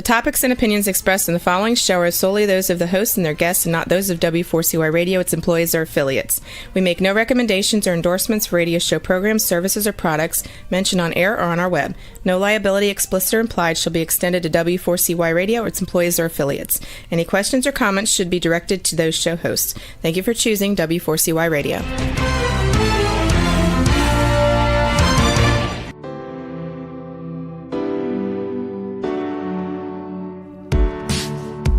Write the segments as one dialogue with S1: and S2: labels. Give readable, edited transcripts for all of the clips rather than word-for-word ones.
S1: topics and opinions expressed in the following show are solely those of the hosts and their guests and not those of W4CY Radio, its employees, or affiliates. We make no recommendations or endorsements for radio show programs, services, or products mentioned on air or on our web. No liability, explicit or implied, shall be extended to W4CY Radio or its employees or affiliates. Any questions or comments should be directed to those show hosts. Thank you for choosing W4CY Radio.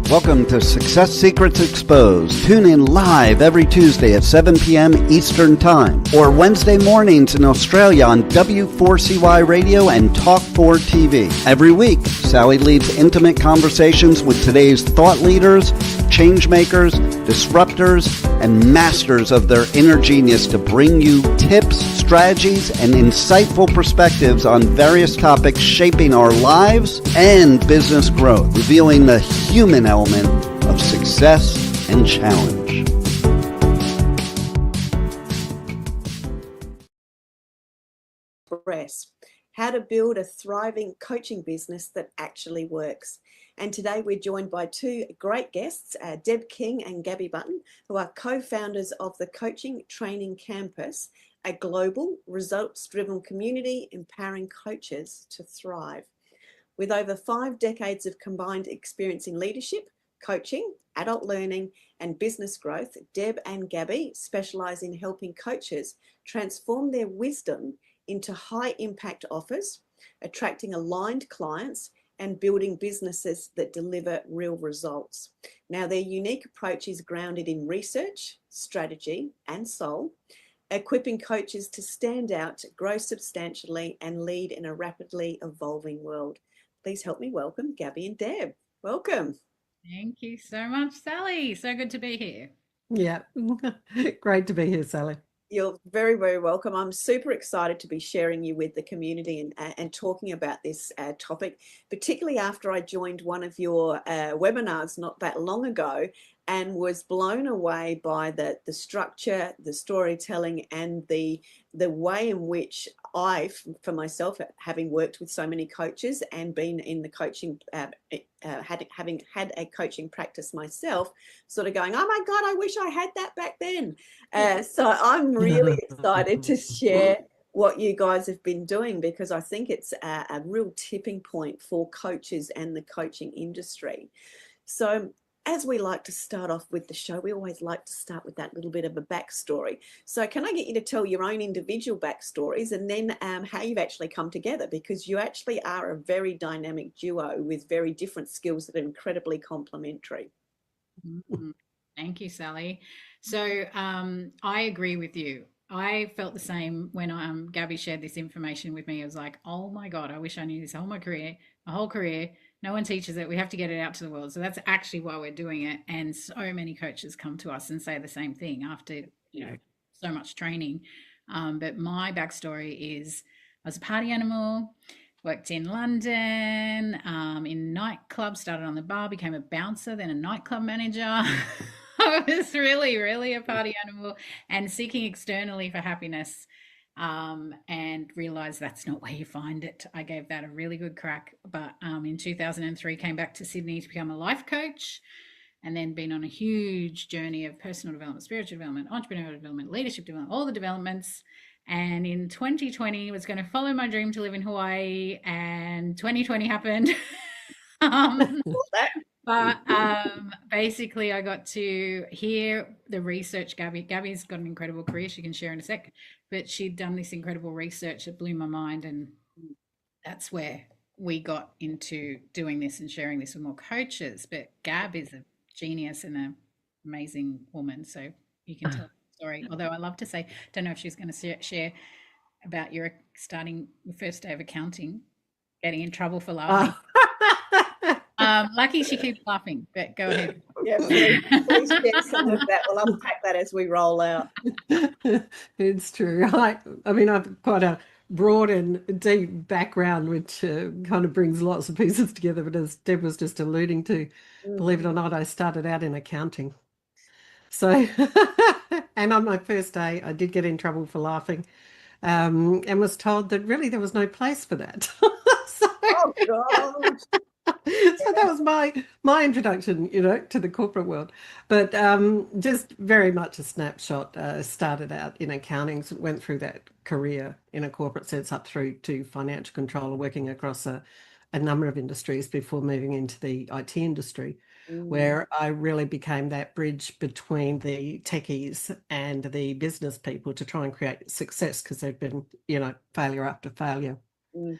S2: Welcome to Success Secrets Exposed. Tune in live every Tuesday at 7 p.m. Eastern Time or Wednesday mornings in Australia on W4CY Radio and Talk4 TV. Every week, Sally leads intimate conversations with today's thought leaders, change makers, disruptors, and masters of their inner genius to bring you tips, strategies, and insightful perspectives on various topics shaping our lives and business growth, revealing the human element of success and challenge.
S3: How to build a thriving coaching business that actually works. And today we're joined by two great guests, Deb King and Gabby Button, who are co-founders of the Coaching Training Campus, a global results-driven community empowering coaches to thrive. With over 5 decades of combined experience in leadership, coaching, adult learning, and business growth, Deb and Gabby specialize in helping coaches transform their wisdom into high-impact offers, attracting aligned clients, and building businesses that deliver real results. Now, their unique approach is grounded in research, strategy, and soul, equipping coaches to stand out, grow substantially, and lead in a rapidly evolving world. Please help me welcome Gabby and Deb. Welcome.
S4: Thank you so much, Sally. So good to be here.
S5: Yeah, great to be here, Sally.
S3: You're very, very welcome. I'm super excited to be sharing you with the community and talking about this topic, particularly after I joined one of your webinars not that long ago and was blown away by the structure, the storytelling, and the way in which I, for myself, having worked with so many coaches and been in the coaching, having had a coaching practice myself, sort of going, oh my God, I wish I had that back then. So I'm really excited to share what you guys have been doing, because I think it's a real tipping point for coaches and the coaching industry. So as we like to start off with the show, we always like to start with that little bit of a backstory. So can I get you to tell your own individual backstories and then how you've actually come together? Because you actually are a very dynamic duo with very different skills that are incredibly complementary.
S4: Mm-hmm. Thank you, Sally. So I agree with you. I felt the same when Gabby shared this information with me. I was like, oh my God, I wish I knew this my whole career. No one teaches it. We have to get it out to the world. So that's actually why we're doing it. And so many coaches come to us and say the same thing after, so much training. But my backstory is I was a party animal, worked in London, in nightclubs, started on the bar, became a bouncer, then a nightclub manager. I was really, really a party animal and seeking externally for happiness. And realized that's not where you find it. I gave that a really good crack, but in 2003 came back to Sydney to become a life coach, and then been on a huge journey of personal development, spiritual development, entrepreneurial development, leadership development, all the developments. And in 2020 was going to follow my dream to live in Hawaii, and 2020 happened. But basically I got to hear the research. Gabby's got an incredible career, she can share in a sec, but she'd done this incredible research that blew my mind, and that's where we got into doing this and sharing this with more coaches. But Gab is a genius and an amazing woman, so you can tell the story. Although I love to say, don't know if she's going to share about your starting the first day of accounting, getting in trouble for laughing. Lucky she keeps laughing, but go ahead.
S3: Yeah, please share some of that. We'll unpack that as we roll out.
S5: It's true. I mean, I've quite a broad and deep background, which kind of brings lots of pieces together. But as Deb was just alluding to, believe it or not, I started out in accounting. So, and on my first day, I did get in trouble for laughing, and was told that really there was no place for that.
S3: Oh, God.
S5: So that was my introduction, to the corporate world. But just very much a snapshot. Started out in accounting, went through that career in a corporate sense up through to financial controller, working across a number of industries before moving into the IT industry, where I really became that bridge between the techies and the business people to try and create success, because there'd been, failure after failure,
S3: Mm.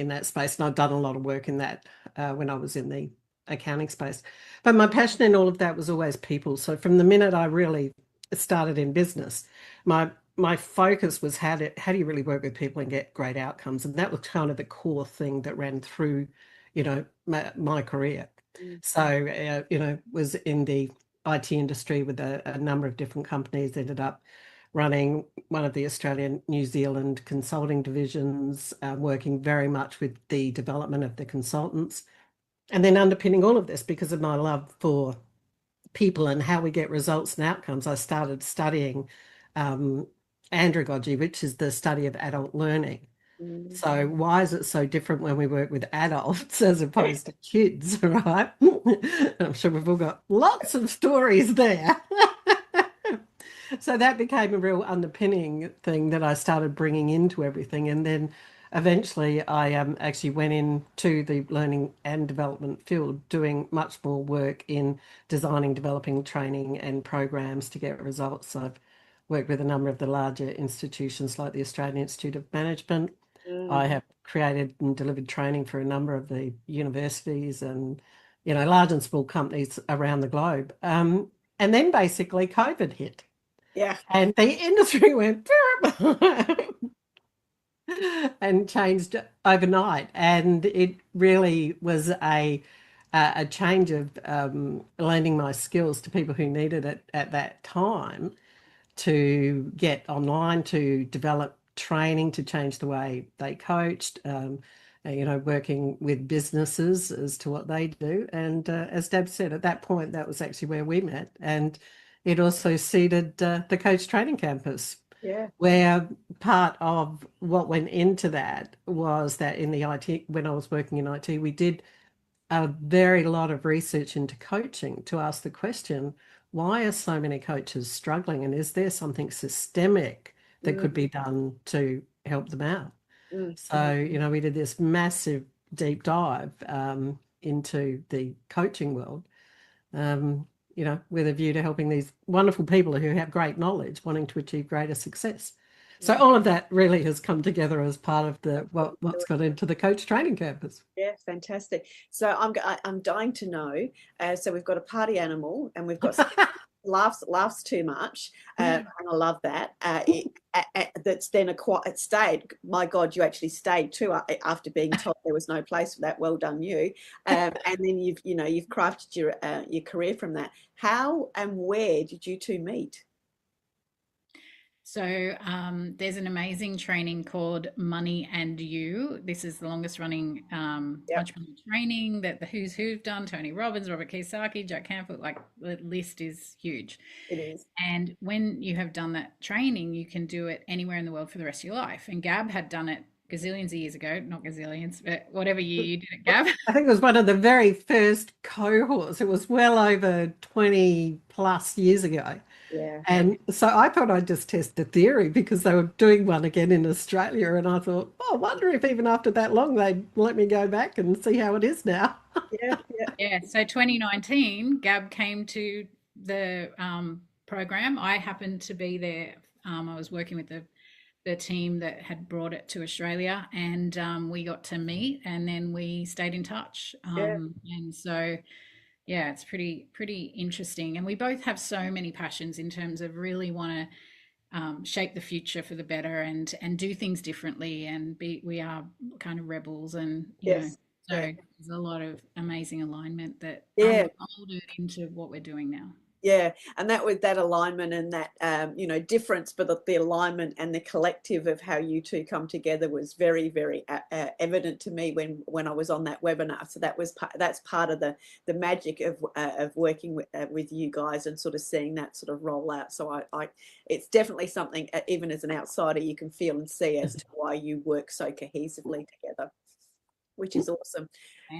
S5: in that space. And I've done a lot of work in that when I was in the accounting space. But my passion in all of that was always people. So from the minute I really started in business, my focus was how do you really work with people and get great outcomes? And that was kind of the core thing that ran through, my career. So, was in the IT industry with a number of different companies, ended up running one of the Australian New Zealand consulting divisions, working very much with the development of the consultants. And then underpinning all of this, because of my love for people and how we get results and outcomes, I started studying andragogy, which is the study of adult learning. So why is it so different when we work with adults as opposed to kids, right? I'm sure we've all got lots of stories there. So that became a real underpinning thing that I started bringing into everything. And then eventually I actually went into the learning and development field, doing much more work in designing, developing training and programs to get results. I've worked with a number of the larger institutions like the Australian Institute of Management. I have created and delivered training for a number of the universities and, large and small companies around the globe. And then basically COVID hit.
S3: Yeah.
S5: And the industry went and changed overnight. And it really was a change of lending my skills to people who needed it at that time, to get online, to develop training, to change the way they coached, working with businesses as to what they do. And as Deb said, at that point, that was actually where we met. And it also seeded the Coach Training Campus,
S3: Yeah.
S5: where part of what went into that was that in the IT, when I was working in IT, we did a very lot of research into coaching to ask the question, why are so many coaches struggling? And is there something systemic that could be done to help them out? So, we did this massive deep dive into the coaching world, with a view to helping these wonderful people who have great knowledge wanting to achieve greater success. So all of that really has come together as part of what's got into the Coach Training Campus.
S3: Yeah, fantastic. So I'm dying to know. So we've got a party animal, and we've got laughs too much, and I love that. That's then it stayed. My God, you actually stayed too after being told there was no place for that. Well done, you. And then you've crafted your career from that. How and where did you two meet?
S4: So there's an amazing training called Money and You. This is the longest running entrepreneur training that the who's who've done. Tony Robbins, Robert Kiyosaki, Jack Canfield, like the list is huge.
S3: It is.
S4: And when you have done that training, you can do it anywhere in the world for the rest of your life. And Gab had done it gazillions of years ago, not gazillions, but whatever year you did it, Gab.
S5: I think it was one of the very first cohorts. It was well over 20 plus years ago.
S3: Yeah.
S5: And so I thought I'd just test the theory, because they were doing one again in Australia. And I thought, I wonder if even after that long, they'd let me go back and see how it is now.
S4: Yeah. So 2019, Gab came to the program. I happened to be there. I was working with the team that had brought it to Australia, and we got to meet, and then we stayed in touch. And so, yeah, it's pretty interesting. And we both have so many passions in terms of really want to shape the future for the better, and do things differently, and we are kind of rebels, and so there's a lot of amazing alignment that unfolded into what we're doing now.
S3: Yeah, and that with that alignment and that difference, but the alignment and the collective of how you two come together was very, very evident to me when I was on that webinar. So that's part of the magic of working with you guys and sort of seeing that sort of roll out. So I it's definitely something, even as an outsider, you can feel and see as to why you work so cohesively together, which is awesome.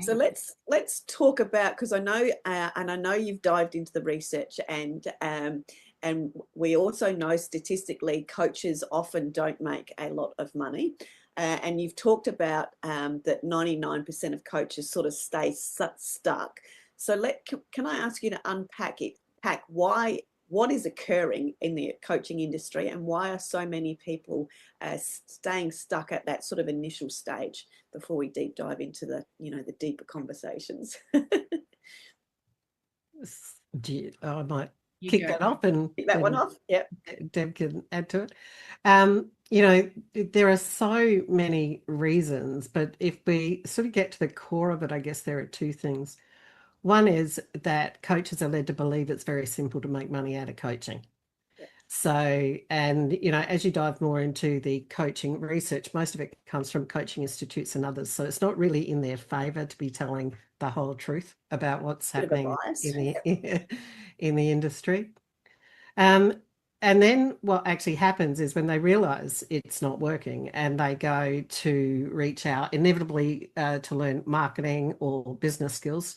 S3: So let's talk about, because I know and I know you've dived into the research, and we also know statistically coaches often don't make a lot of money. And you've talked about that 99% of coaches sort of stay stuck. So can I ask you to unpack what is occurring in the coaching industry, and why are so many people staying stuck at that sort of initial stage before we deep dive into the deeper conversations?
S5: I might
S4: You
S5: kick
S4: go.
S5: that off and
S3: Kick that one off. Yep.
S5: Deb can add to it. There are so many reasons, but if we sort of get to the core of it, I guess there are two things. One is that coaches are led to believe it's very simple to make money out of coaching.
S3: Yeah.
S5: So, and as you dive more into the coaching research, most of it comes from coaching institutes and others. So it's not really in their favor to be telling the whole truth about what's happening in the industry. And then what actually happens is when they realize it's not working and they go to reach out inevitably to learn marketing or business skills,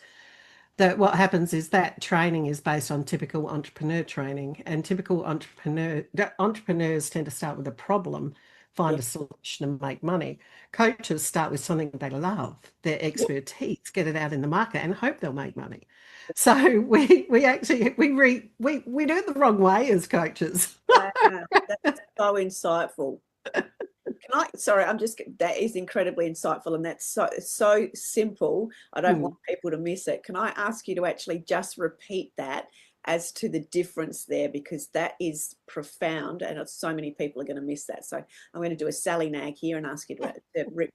S5: that what happens is that training is based on typical entrepreneur training, and typical entrepreneurs tend to start with a problem, find a solution and make money. Coaches start with something they love, their expertise, get it out in the market and hope they'll make money. So we do it the wrong way as coaches.
S3: That's so insightful. That is incredibly insightful, and that's so simple. I don't want people to miss it. Can I ask you to actually just repeat that as to the difference there, because that is profound, and so many people are going to miss that. So I'm going to do a Sally nag here and ask you to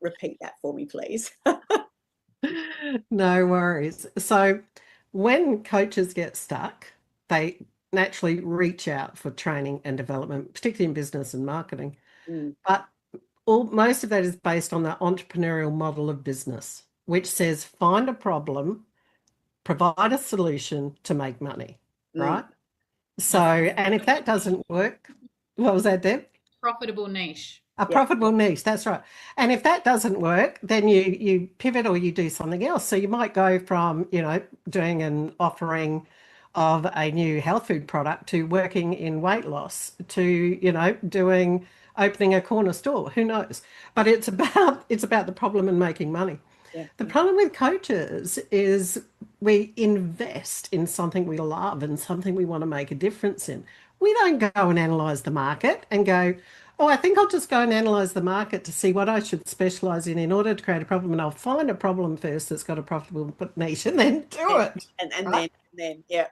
S3: repeat that for me, please.
S5: No worries. So when coaches get stuck, they naturally reach out for training and development, particularly in business and marketing. But most of that is based on the entrepreneurial model of business, which says find a problem, provide a solution to make money, right? So, and if that doesn't work, what was that, Deb?
S4: Profitable niche.
S5: A profitable niche, that's right. And if that doesn't work, then you pivot or you do something else. So you might go from, doing an offering of a new health food product to working in weight loss to, opening a corner store. Who knows? But it's about the problem and making money.
S3: Yeah.
S5: The problem with coaches is we invest in something we love and something we want to make a difference in. We don't go and analyze the market and go, oh, I think I'll just go and analyze the market to see what I should specialize in order to create a problem. And I'll find a problem first that's got a profitable niche and then do it.
S3: And then, yeah.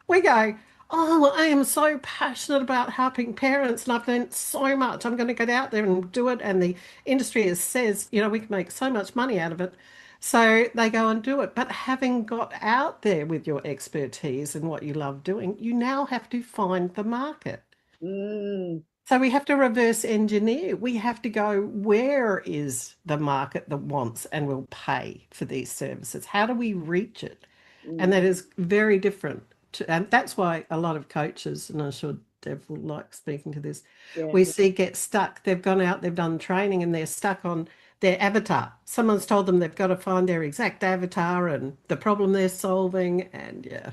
S5: We go, oh, I am so passionate about helping parents and I've learned so much. I'm going to get out there and do it. And the industry says, we can make so much money out of it. So they go and do it. But having got out there with your expertise and what you love doing, you now have to find the market. So we have to reverse engineer. We have to go, where is the market that wants and will pay for these services? How do we reach it? And that is very different. And that's why a lot of coaches, and I'm sure Dev will like speaking to this, we see get stuck. They've gone out, they've done training, and they're stuck on their avatar. Someone's told them they've got to find their exact avatar and the problem they're solving. And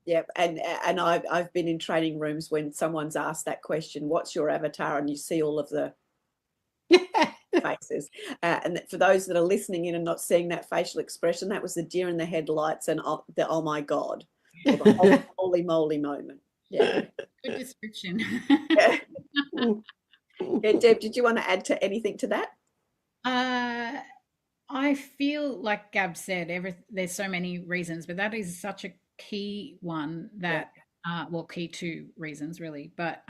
S3: Yep, and I've been in training rooms when someone's asked that question, what's your avatar? And you see all of the faces. And for those that are listening in and not seeing that facial expression, that was the deer in the headlights and the oh my God, or the holy moly moment. Yeah.
S4: Good description.
S3: Yeah. Deb, did you want to add to anything to that?
S4: I feel like Gab said, there's so many reasons, but that is such a key one that, key two reasons really, but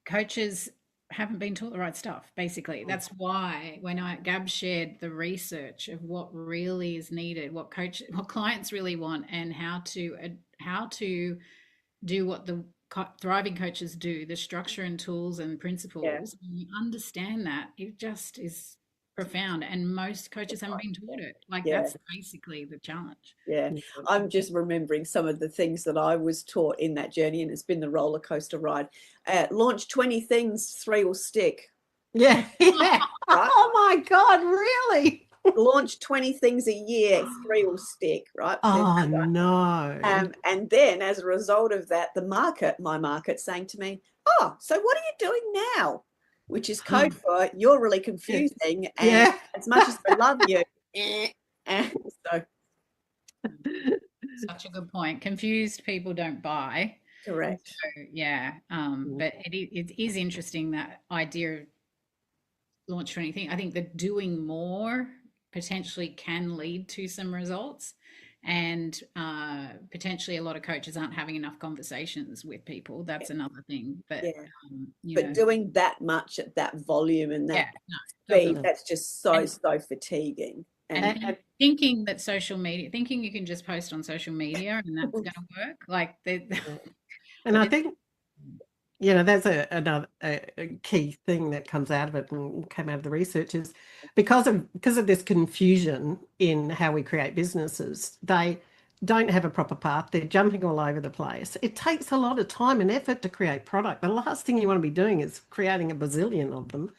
S4: coaches haven't been taught the right stuff, basically. That's why when Gab shared the research of what really is needed, what clients really want, and how to do what the thriving coaches do, the structure and tools and principles, when you understand that, it just is profound, and most coaches haven't been taught it. That's basically the challenge.
S3: I'm just remembering some of the things that I was taught in that journey, and it's been the roller coaster ride. Launch 20 things, 3 will stick.
S5: Right? Oh my God, really?
S3: launch 20 things a year, 3 will stick, right?
S5: Oh, no.
S3: And then as a result of that, my market saying to me, oh, so what are you doing now? Which is code for you're really confusing. And
S5: Yeah.
S3: as much as I love you, so
S4: Such a good point. Confused people don't buy.
S3: correct.
S4: So, yeah, but it is interesting, that idea of launch for anything. I think that doing more potentially can lead to some results, and potentially a lot of coaches aren't having enough conversations with people. That's another thing. But
S3: Yeah.
S4: you
S3: But
S4: know,
S3: doing that much at that volume and
S4: yeah,
S3: that
S4: no,
S3: speed,
S4: doesn't.
S3: that's just so fatiguing.
S4: And
S5: And
S4: thinking that social media, thinking you can just post on social media and that's going to work, like
S5: and I think, that's another a key thing that comes out of it and came out of the research is because of this confusion in how we create businesses, they don't have a proper path. They're jumping all over the place. It takes a lot of time and effort to create product. The last thing you want to be doing is creating a bazillion of them.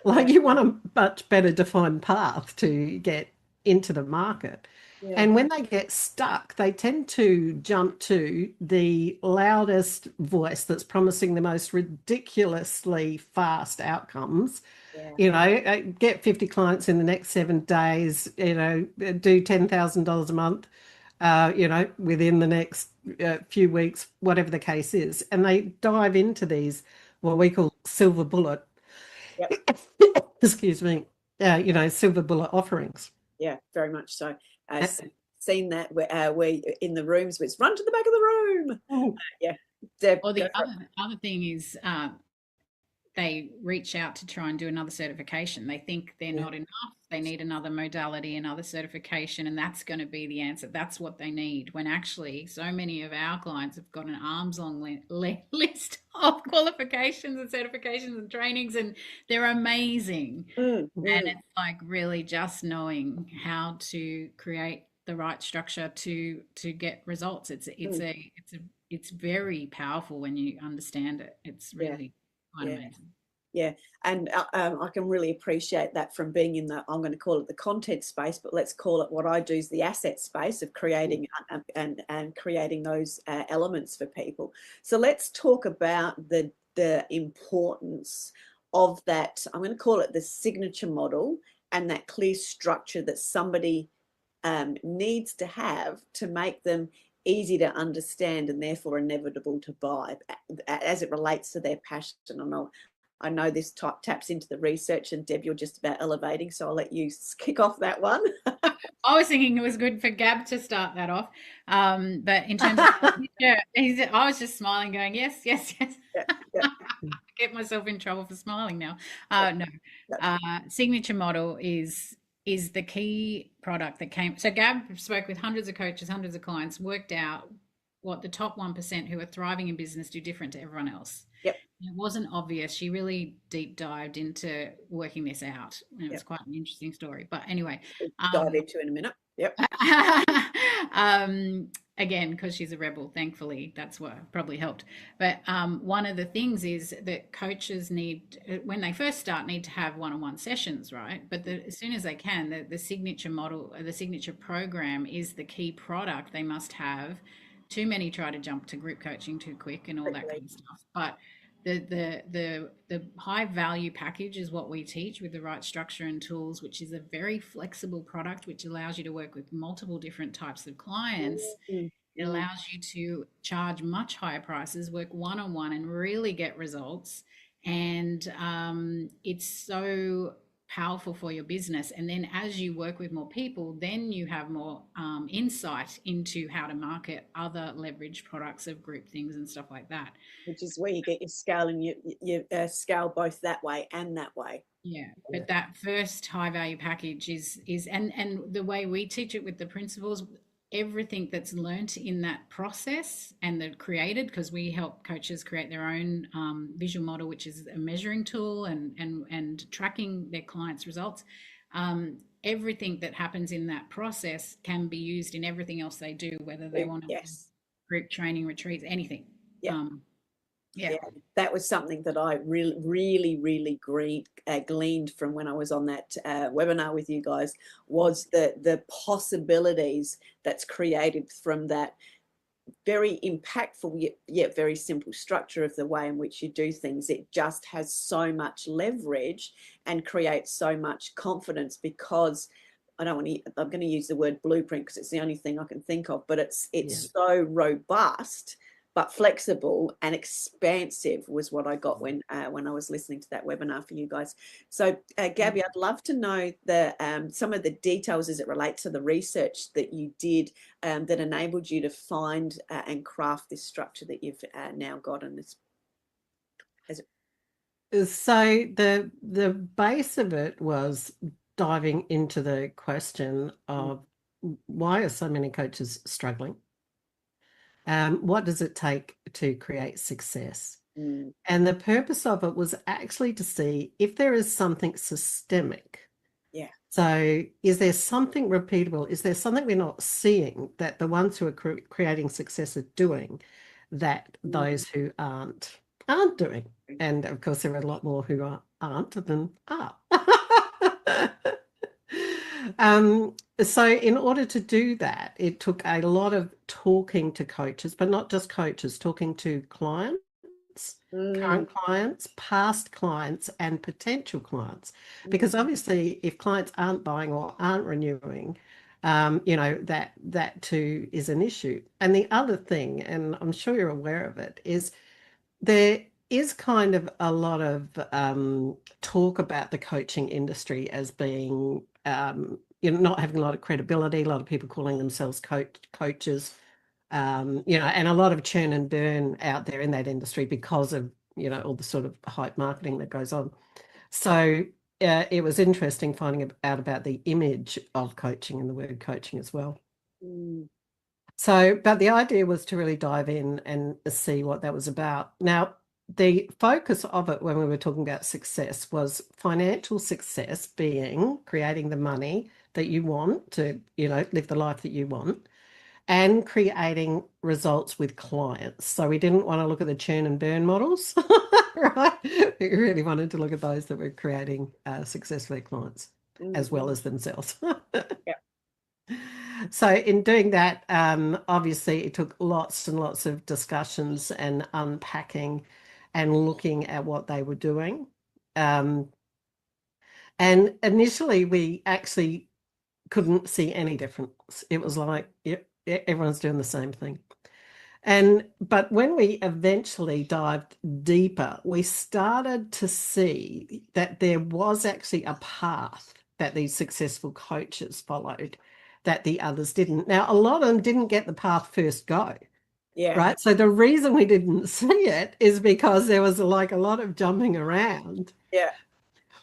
S5: Like, you want a much better defined path to get into the market.
S3: Yeah.
S5: And when they get stuck, they tend to jump to the loudest voice that's promising the most ridiculously fast outcomes.
S3: Yeah.
S5: Get 50 clients in the next 7 days, do $10,000 a month, within the next few weeks, whatever the case is. And they dive into these, what we call silver bullet,
S3: Yep.
S5: excuse me, silver bullet offerings.
S3: Yeah, very much so.
S5: Uh,
S3: Seen that where in the rooms, it's run to the back of the room.
S5: oh,
S3: Yeah, Deb,
S4: Or
S3: go
S4: the
S3: for it.
S4: other thing is, they reach out to try and do another certification. They think they're not enough. They need another modality, another certification, and that's going to be the answer. That's what they need. When actually, so many of our clients have got an arm's long list of qualifications and certifications and trainings, and they're amazing. And it's like really just knowing how to create the right structure to get results. It's very powerful when you understand it. It's
S3: Yeah.
S4: really quite
S3: Yeah.
S4: amazing.
S3: Yeah, and I can really appreciate that from being in the, I'm going to call it the content space, but let's call it what I do is the asset space of creating and creating those elements for people. So let's talk about the importance of that. I'm going to call it the signature model and that clear structure that somebody needs to have to make them easy to understand and therefore inevitable to buy as it relates to their passion. I know this taps into the research, and Deb, you're just about elevating, so I'll let you kick off that one.
S4: I was thinking it was good for Gab to start that off. But in terms of, yeah, I was just smiling, going, yes, yes, yes.
S3: Yeah, yeah.
S4: Get myself in trouble for smiling now. No,
S3: No.
S4: signature model is the key product that came. So Gab spoke with hundreds of coaches, hundreds of clients, worked out what the top 1% who are thriving in business do different to everyone else.
S3: Yep.
S4: It wasn't obvious. She really deep dived into working this out. And it was quite an interesting story. But anyway,
S3: We'll dive into in a minute. Yep.
S4: Again, because she's a rebel, thankfully, that's what probably helped. But one of the things is that coaches need, when they first start, need to have one-on-one sessions, right? But as soon as they can, the signature model, the signature program is the key product they must have. Too many try to jump to group coaching too quick and all that kind of stuff. But the high value package is what we teach with the right structure and tools, which is a very flexible product which allows you to work with multiple different types of clients. It allows you to charge much higher prices, work one-on-one and really get results. And it's so powerful for your business. And then as you work with more people, then you have more insight into how to market other leverage products of group things and stuff like that.
S3: Which is where you get your scale, and you scale both that way and that way.
S4: Yeah, but that first high value package is and the way we teach it with the principles, everything that's learnt in that process and the created, because we help coaches create their own visual model, which is a measuring tool and tracking their clients' results. Everything that happens in that process can be used in everything else they do, whether they want to
S3: Yes.
S4: group training, retreats, anything.
S3: Yeah.
S4: Yeah.
S3: That was something that I really gleaned from when I was on that webinar with you guys, was the possibilities that's created from that very impactful yet very simple structure of the way in which you do things. It just has so much leverage and creates so much confidence, because I'm going to use the word blueprint because it's the only thing I can think of, but it's so robust but flexible and expansive was what I got when I was listening to that webinar for you guys. So Gabby, I'd love to know some of the details as it relates to the research that you did that enabled you to find and craft this structure that you've now got in this.
S5: So the base of it was diving into the question of why are so many coaches struggling? What does it take to create success? And the purpose of it was actually to see if there is something systemic.
S3: Yeah.
S5: So is there something repeatable? Is there something we're not seeing that the ones who are creating success are doing that those who aren't doing? And of course, there are a lot more who aren't than are. So in order to do that, it took a lot of talking to coaches, but not just coaches, talking to clients, current clients, past clients, and potential clients. Because obviously, if clients aren't buying or aren't renewing, that too is an issue. And the other thing, and I'm sure you're aware of it, is there is kind of a lot of talk about the coaching industry as being, not having a lot of credibility, a lot of people calling themselves coaches, and a lot of churn and burn out there in that industry because of, all the sort of hype marketing that goes on. So it was interesting finding out about the image of coaching and the word coaching as well. So, but the idea was to really dive in and see what that was about. Now, the focus of it when we were talking about success was financial success, being creating the money that you want to, live the life that you want, and creating results with clients. So we didn't want to look at the churn and burn models, right? We really wanted to look at those that were creating success for their clients as well as themselves.
S3: Yeah.
S5: So in doing that, obviously it took lots and lots of discussions and unpacking and looking at what they were doing. And initially we actually couldn't see any difference. It was like, yep, everyone's doing the same thing. But when we eventually dived deeper, we started to see that there was actually a path that these successful coaches followed that the others didn't. Now, a lot of them didn't get the path first go.
S3: Yeah.
S5: Right. So the reason we didn't see it is because there was like a lot of jumping around.
S3: Yeah.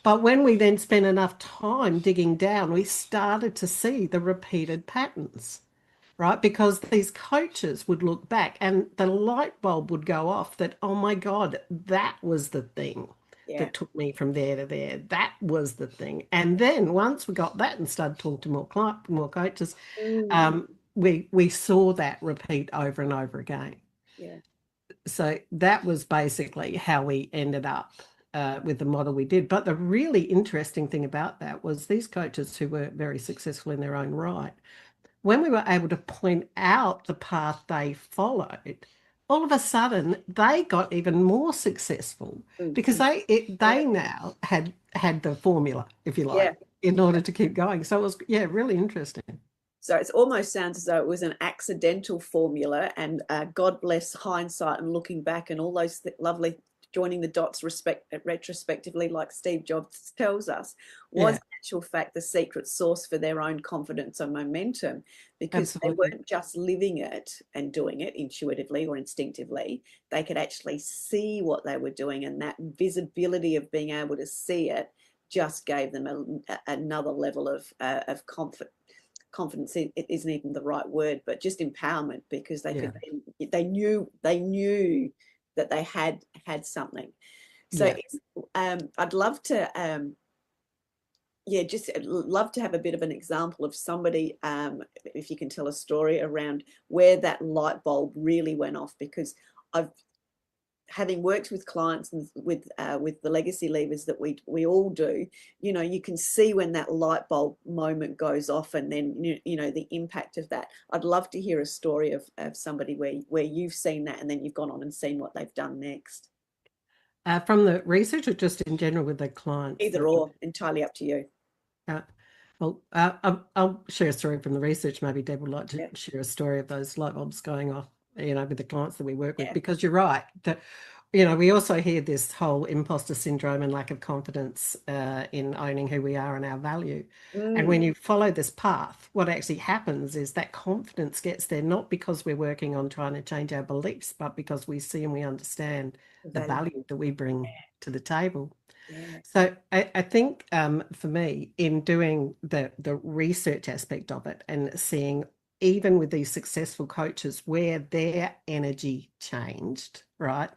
S5: But when we then spent enough time digging down, we started to see the repeated patterns, right? Because these coaches would look back and the light bulb would go off that, oh my God, that was the thing that took me from there to there. That was the thing. And then once we got that and started talking to more coaches, we saw that repeat over and over again.
S3: Yeah.
S5: So that was basically how we ended up with the model we did. But the really interesting thing about that was these coaches who were very successful in their own right, when we were able to point out the path they followed, all of a sudden they got even more successful because they now had the formula, if you like, in order to keep going. So it was, really interesting.
S3: So it almost sounds as though it was an accidental formula, and God bless hindsight and looking back and all those lovely joining the dots retrospectively, like Steve Jobs tells us, was in actual fact the secret sauce for their own confidence and momentum, because they weren't just living it and doing it intuitively or instinctively. They could actually see what they were doing, and that visibility of being able to see it just gave them another level of confidence. It isn't even the right word, but just empowerment, because they knew that they had something. So I'd love to just love to have a bit of an example of somebody, if you can tell a story around where that light bulb really went off, because having worked with clients and with the legacy leavers that we all do, you know, you can see when that light bulb moment goes off, and then you know the impact of that. I'd love to hear a story of somebody where you've seen that, and then you've gone on and seen what they've done next.
S5: From the research, or just in general with the clients?
S3: Either or, entirely up to you.
S5: Well, I'll share a story from the research. Maybe Deb would like to share a story of those light bulbs going off, you know, with the clients that we work with, because you're right that, you know, we also hear this whole imposter syndrome and lack of confidence in owning who we are and our value. And when you follow this path, what actually happens is that confidence gets there, not because we're working on trying to change our beliefs, but because we see and we understand the value that we bring to the table. So I think for me, in doing the research aspect of it and seeing even with these successful coaches where their energy changed, right,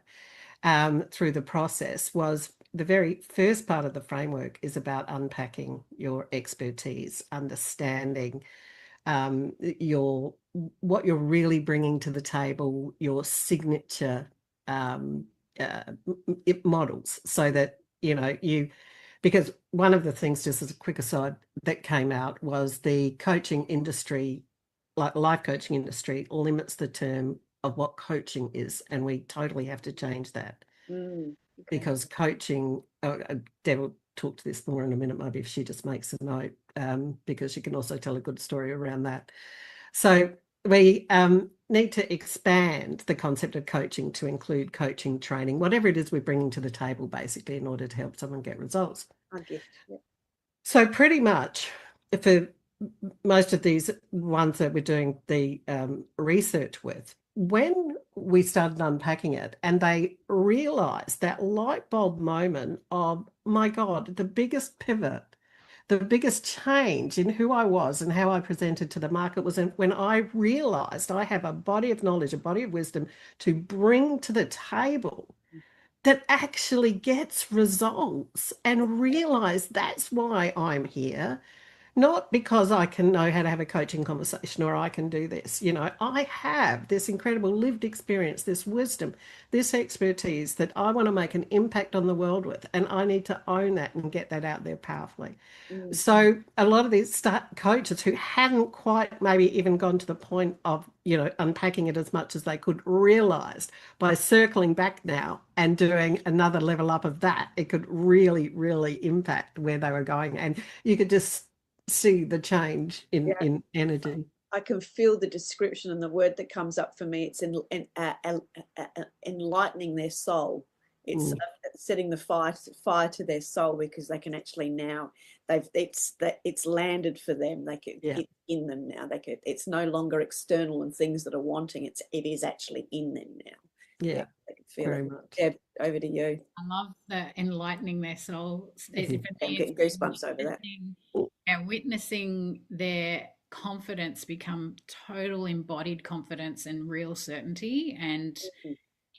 S5: through the process, was the very first part of the framework is about unpacking your expertise, understanding what you're really bringing to the table, your signature models, so that, you know, because one of the things, just as a quick aside, that came out was the coaching industry, like life coaching industry, limits the term of what coaching is, and we totally have to change that. Because coaching, Deb will talk to this more in a minute, maybe if she just makes a note, because she can also tell a good story around that. So we need to expand the concept of coaching to include coaching, training, whatever it is we're bringing to the table, basically, in order to help someone get results. So pretty much for most of these ones that we're doing the research with, when we started unpacking it and they realized that light bulb moment of, my God, the biggest pivot, the biggest change in who I was and how I presented to the market was when I realized I have a body of knowledge, a body of wisdom to bring to the table that actually gets results, and realize that's why I'm here. Not because I can know how to have a coaching conversation or I can do this. You know, I have this incredible lived experience, this wisdom, this expertise that I want to make an impact on the world with, and I need to own that and get that out there powerfully. So a lot of these coaches who hadn't quite maybe even gone to the point of, you know, unpacking it as much as they could, realized by circling back now and doing another level up of that, it could really, really impact where they were going. And you could just see the change in energy.
S3: I can feel the description, and the word that comes up for me, it's enlightening their soul. It's setting the fire to their soul, because they can actually now it's landed for them. It's in them now. It's no longer external and things that are wanting. It is actually in them now.
S5: Yeah,
S3: they can feel
S5: very
S3: it.
S5: much.
S3: Deb, over to you.
S4: I love the enlightening their soul.
S3: I'm getting goosebumps over that.
S4: Witnessing their confidence become total embodied confidence and real certainty, and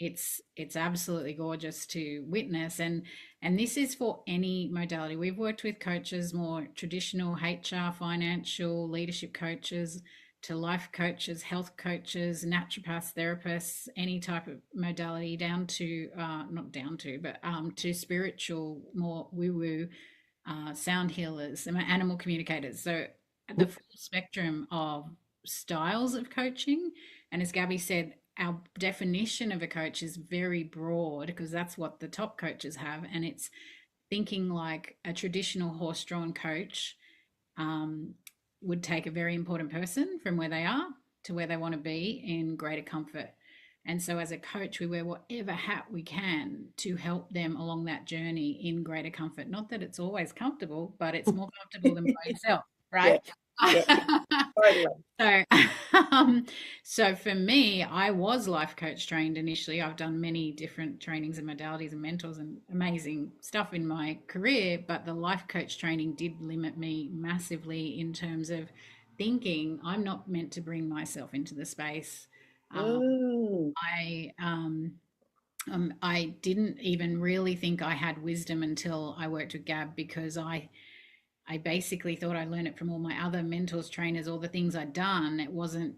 S4: it's absolutely gorgeous to witness. And this is for any modality. We've worked with coaches, more traditional HR, financial, leadership coaches, to life coaches, health coaches, naturopaths, therapists, any type of modality, down to not down to, but to spiritual, more woo-woo, sound healers, animal communicators. So the full spectrum of styles of coaching. And as Gabby said, our definition of a coach is very broad, because that's what the top coaches have. And it's thinking like a traditional horse-drawn coach would take a very important person from where they are to where they want to be in greater comfort. And so as a coach, we wear whatever hat we can to help them along that journey in greater comfort. Not that it's always comfortable, but it's more comfortable than by yourself, right? So for me, I was life coach trained initially. I've done many different trainings and modalities and mentors and amazing stuff in my career, but the life coach training did limit me massively in terms of thinking I'm not meant to bring myself into the space. I didn't even really think I had wisdom until I worked with Gab, because I basically thought I learned it from all my other mentors, trainers, all the things I'd done. It wasn't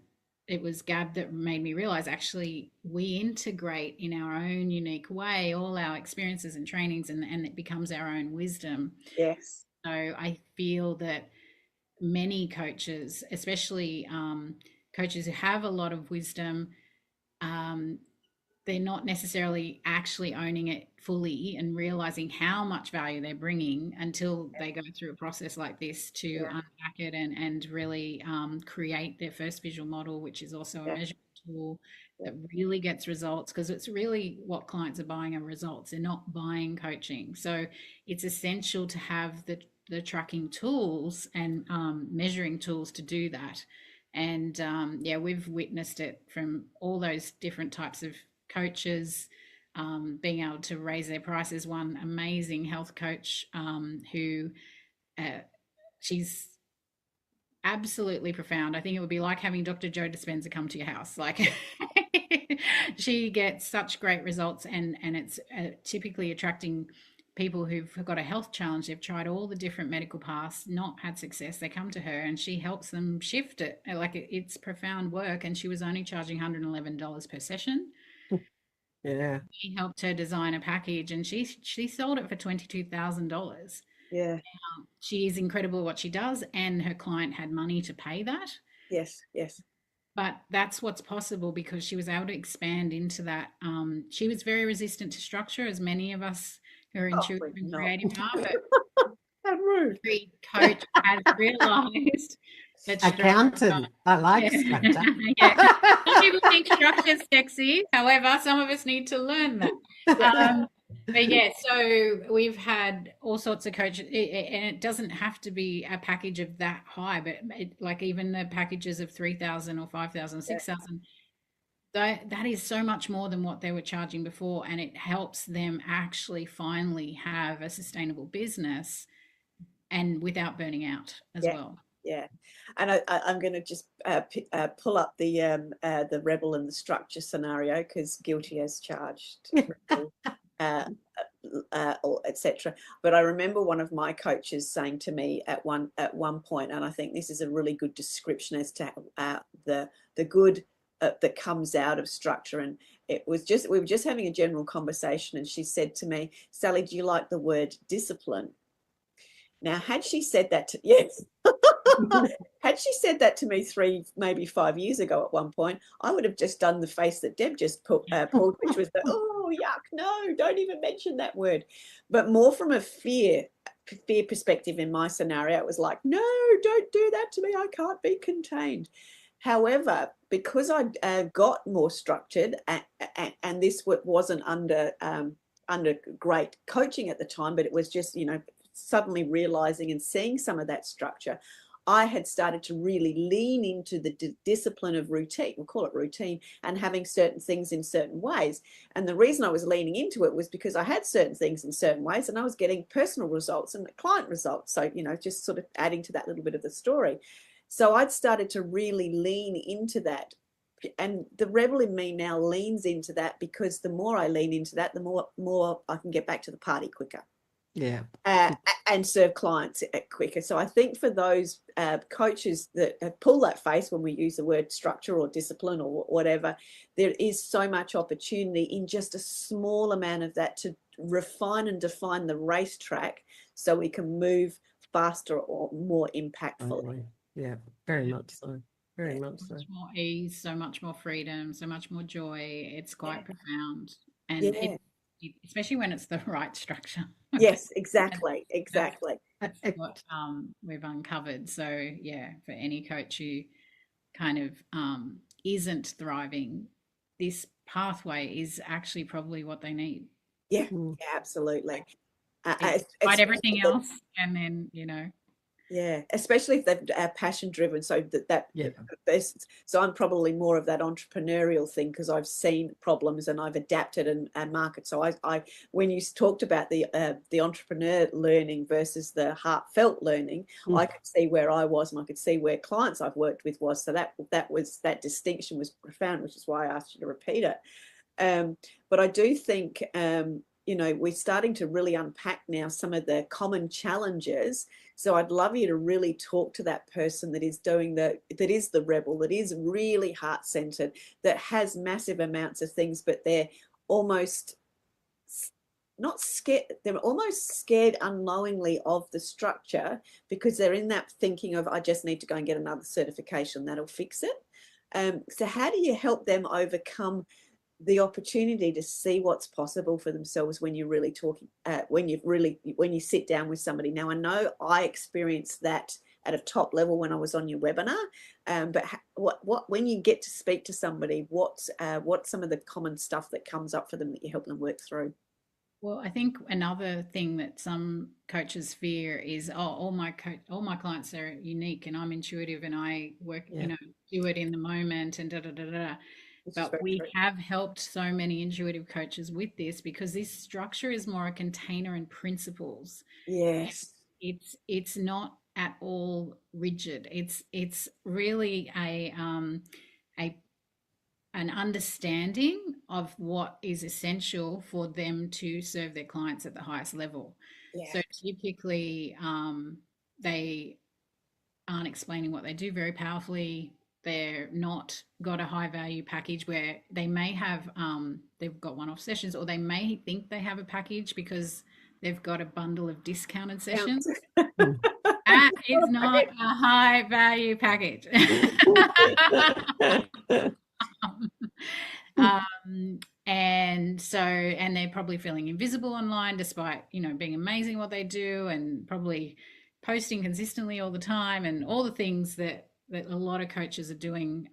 S4: it was Gab that made me realize actually we integrate in our own unique way all our experiences and trainings, and it becomes our own wisdom.
S3: Yes.
S4: So I feel that many coaches, especially coaches who have a lot of wisdom, um, they're not necessarily actually owning it fully and realizing how much value they're bringing until they go through a process like this to
S3: Yeah.
S4: unpack it and really create their first visual model, which is also a
S3: Yeah.
S4: measurement tool that really gets results, because it's really what clients are buying are results. They're not buying coaching. So it's essential to have the tracking tools and measuring tools to do that. And yeah, we've witnessed it from all those different types of coaches being able to raise their prices. One amazing health coach who she's absolutely profound. I think it would be like having Dr. Joe Dispenza come to your house. Like she gets such great results, and it's typically attracting people who've got a health challenge. They've tried all the different medical paths, not had success. They come to her and she helps them shift it. Like it's profound work, and she was only charging $111 per session.
S5: Yeah.
S4: He helped her design a package, and she sold it for $22,000.
S3: Yeah.
S4: She is incredible at what she does, and her client had money to pay that.
S3: Yes. Yes.
S4: But that's what's possible because she was able to expand into that. She was very resistant to structure, as many of us who are intuitive and creative are. But
S3: How rude.
S4: every coach has realized that
S5: Accountant. I like structure.
S4: yeah. Some people think structure is sexy. However, some of us need to learn that. But yeah, so we've had all sorts of coaches, and it doesn't have to be a package of that high, but like even the packages of 3,000 or 5,000, 6,000, that is so much more than what they were charging before, and it helps them actually finally have a sustainable business and without burning out as well.
S3: Yeah, and I'm going to just pull up the rebel and the structure scenario, because guilty as charged, etc. But I remember one of my coaches saying to me at one point, and I think this is a really good description as to the good that comes out of structure. And we were just having a general conversation, and she said to me, "Sally, do you like the word discipline?" Now, had she said that to yes, had she said that to me 3, maybe 5 years ago at one point, I would have just done the face that Deb just pulled, which was the, oh, yuck, no, don't even mention that word. But more from a fear perspective in my scenario, it was like, no, don't do that to me. I can't be contained. However, because I got more structured, and this wasn't under great coaching at the time, but it was just, suddenly realizing and seeing some of that structure, I had started to really lean into the discipline of routine, we'll call it routine, and having certain things in certain ways. And the reason I was leaning into it was because I had certain things in certain ways, and I was getting personal results and client results. So, just sort of adding to that little bit of the story. So I'd started to really lean into that. And the rebel in me now leans into that, because the more I lean into that, the more I can get back to the party quicker.
S5: Yeah.
S3: And serve clients quicker. So I think for those coaches that pull that face when we use the word structure or discipline or whatever, there is so much opportunity in just a small amount of that to refine and define the racetrack so we can move faster or more impactfully.
S5: Yeah, very much so. Very much so.
S4: So much more ease, so much more freedom, so much more joy. It's quite profound. And especially when it's the right structure.
S3: Yes, exactly.
S4: That's what we've uncovered. So yeah, for any coach who kind of isn't thriving, this pathway is actually probably what they need.
S3: Yeah, absolutely.
S4: Fight everything else, and then
S3: Yeah, especially if they're passion driven. So so I'm probably more of that entrepreneurial thing, because I've seen problems and I've adapted and market. So I when you talked about the entrepreneur learning versus the heartfelt learning, I could see where I was, and I could see where clients I've worked with was. So that distinction was profound, which is why I asked you to repeat it. But I do think we're starting to really unpack now some of the common challenges. So I'd love you to really talk to that person that is the rebel, that is really heart-centered, that has massive amounts of things, but they're almost not scared, they're almost scared unknowingly of the structure, because they're in that thinking of, I just need to go and get another certification, that'll fix it. So how do you help them overcome the opportunity to see what's possible for themselves when you're really talking, when you sit down with somebody? Now, I know I experienced that at a top level when I was on your webinar, but when you get to speak to somebody, what's some of the common stuff that comes up for them that you help them work through?
S4: Well, I think another thing that some coaches fear is, oh, all my clients are unique, and I'm intuitive, and I work, do it in the moment, and da da da da. But we have helped so many intuitive coaches with this, because this structure is more a container and principles.
S3: Yes.
S4: It's not at all rigid. It's really an understanding of what is essential for them to serve their clients at the highest level. Yeah. So typically, they aren't explaining what they do very powerfully. They're not got a high value package where they may have, they've got one-off sessions, or they may think they have a package because they've got a bundle of discounted sessions. That is not a high value package. And they're probably feeling invisible online, despite being amazing at what they do, and probably posting consistently all the time, and all the things that a lot of coaches are doing.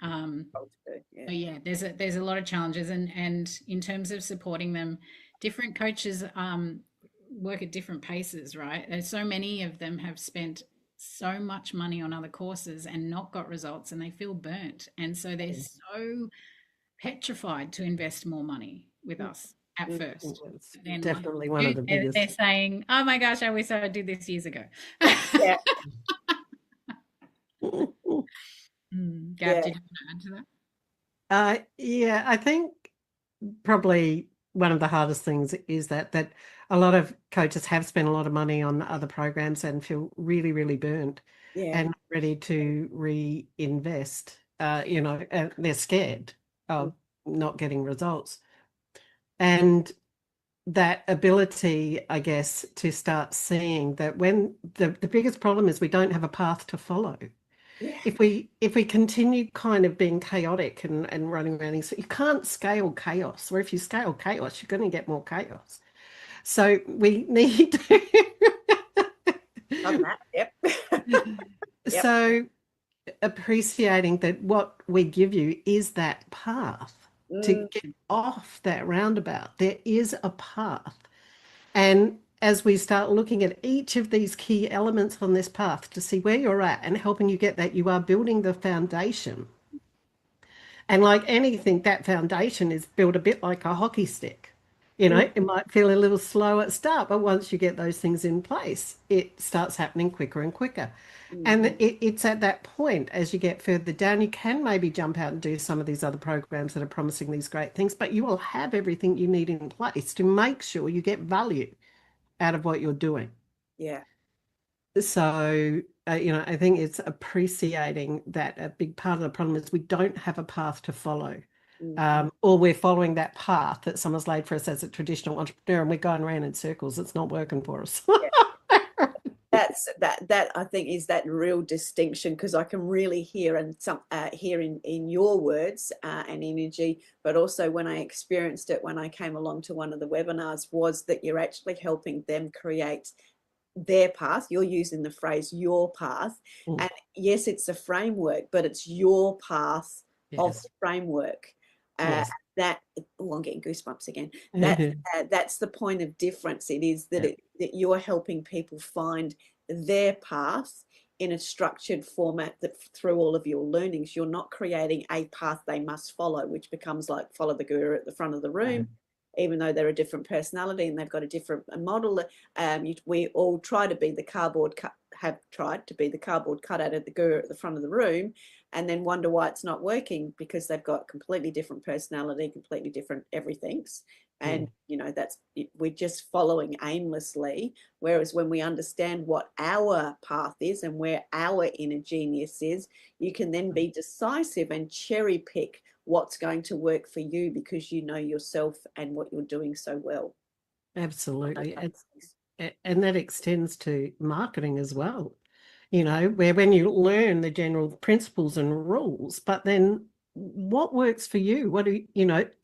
S4: There's a lot of challenges, and in terms of supporting them, different coaches work at different paces, right? There's so many of them have spent so much money on other courses and not got results, and they feel burnt, and so they're so petrified to invest more money with us at first.
S5: Then definitely one of the biggest.
S4: They're saying, "Oh my gosh, I wish I did this years ago."
S3: Yeah.
S4: Gab, did you want to add to
S5: that? Yeah, I think probably one of the hardest things is that a lot of coaches have spent a lot of money on other programs and feel really, really burnt, and ready to reinvest. They're scared of not getting results. And that ability, I guess, to start seeing that when the biggest problem is we don't have a path to follow. Yeah. If we continue kind of being chaotic and running around, so you can't scale chaos, or if you scale chaos, you're going to get more chaos. So we need to
S3: Yep.
S5: So appreciating that what we give you is that path to get off that roundabout. There is a path. And as we start looking at each of these key elements on this path to see where you're at and helping you get that, you are building the foundation. And like anything, that foundation is built a bit like a hockey stick. It might feel a little slow at start, but once you get those things in place, it starts happening quicker and quicker. And it's at that point, as you get further down, you can maybe jump out and do some of these other programs that are promising these great things, but you will have everything you need in place to make sure you get value out of what you're doing.
S3: Yeah.
S5: So, I think it's appreciating that a big part of the problem is we don't have a path to follow. Or we're following that path that someone's laid for us as a traditional entrepreneur, and we're going around in circles. It's not working for us.
S3: That I think is that real distinction, because I can really hear in your words and energy, but also when I experienced it when I came along to one of the webinars, was that you're actually helping them create their path. You're using the phrase your path, and yes, it's a framework, but it's your path of the framework. I'm getting goosebumps again. That's the point of difference. It is that that you're helping people find their path in a structured format, that through all of your learnings, you're not creating a path they must follow, which becomes like follow the guru at the front of the room. Even though they're a different personality and they've got a different model, we all try to be the cardboard cut out of the guru at the front of the room, and then wonder why it's not working, because they've got completely different personality, completely different everythings. And, that's it. We're just following aimlessly. Whereas when we understand what our path is and where our inner genius is, you can then be decisive and cherry pick what's going to work for you, because you know yourself and what you're doing so well.
S5: Absolutely. And that extends to marketing as well, where when you learn the general principles and rules, but then what works for you? What do